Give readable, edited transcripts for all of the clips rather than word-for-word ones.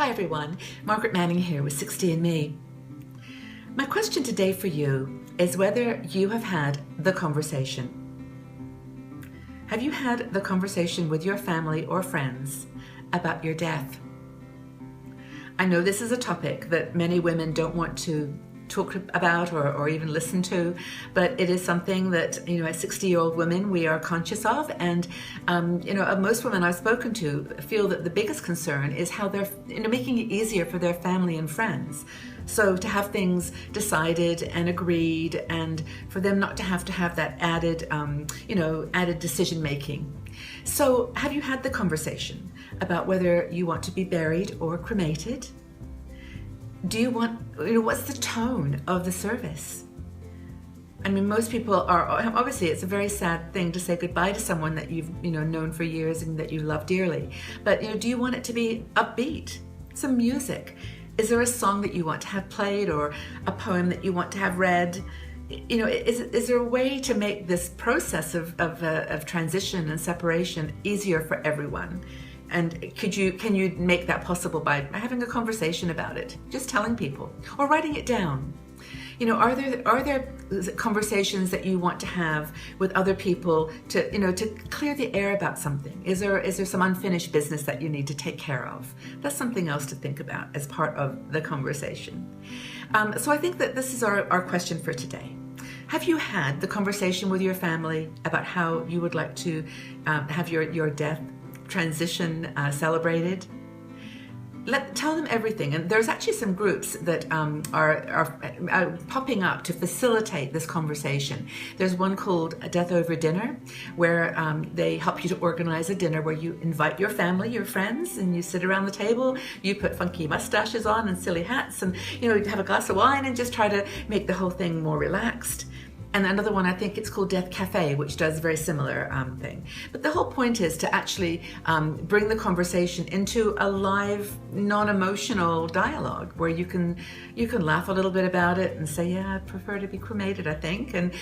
Hi everyone, Margaret Manning here with 60andMe. My question today for you is whether you have had the conversation. Have you had the conversation with your family or friends about your death? I know this is a topic that many women don't want to talk about or even listen to, but it is something that, as 60-year-old women, we are conscious of. And, most women I've spoken to feel that the biggest concern is how they're, making it easier for their family and friends. So to have things decided and agreed, and for them not to have that added, added decision making. So have you had the conversation about whether you want to be buried or cremated? Do you want, what's the tone of the service? I mean, most people are, obviously it's a very sad thing to say goodbye to someone that you've, known for years and that you love dearly. But, do you want it to be upbeat? Some music? Is there a song that you want to have played or a poem that you want to have read? Is there a way to make this process of transition and separation easier for everyone? And can you make that possible by having a conversation about it, just telling people, or writing it down? Are there conversations that you want to have with other people to clear the air about something? Is there some unfinished business that you need to take care of? That's something else to think about as part of the conversation. So I think that this is our question for today. Have you had the conversation with your family about how you would like to have your death transition celebrated? Tell them everything. And there's actually some groups that are popping up to facilitate this conversation. There's one called Death Over Dinner, where they help you to organize a dinner where you invite your family, your friends, and you sit around the table, you put funky mustaches on and silly hats, and you have a glass of wine and just try to make the whole thing more relaxed. And another one, I think it's called Death Cafe, which does a very similar thing. But the whole point is to actually bring the conversation into a live, non-emotional dialogue where you can laugh a little bit about it and say, yeah, I'd prefer to be cremated, I think. And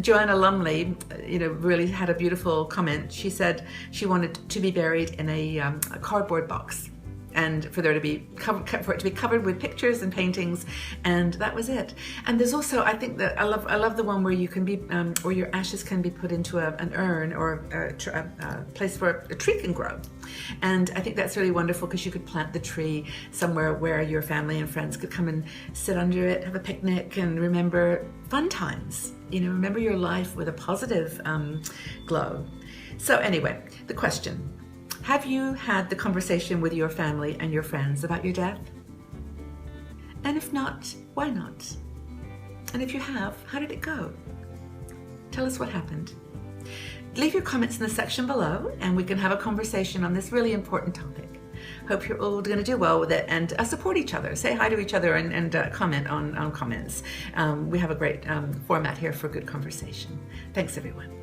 Joanna Lumley, really had a beautiful comment. She said she wanted to be buried in a cardboard box, and for it to be covered with pictures and paintings, and that was it. And there's also, I think that I love the one where you can be where your ashes can be put into an urn or a place where a tree can grow. And I think that's really wonderful because you could plant the tree somewhere where your family and friends could come and sit under it, have a picnic, and remember fun times. Remember your life with a positive glow. So anyway, the question. Have you had the conversation with your family and your friends about your death? And if not, why not? And if you have, how did it go? Tell us what happened. Leave your comments in the section below and we can have a conversation on this really important topic. Hope you're all going to do well with it and support each other. Say hi to each other and comment on comments. We have a great format here for good conversation. Thanks, everyone.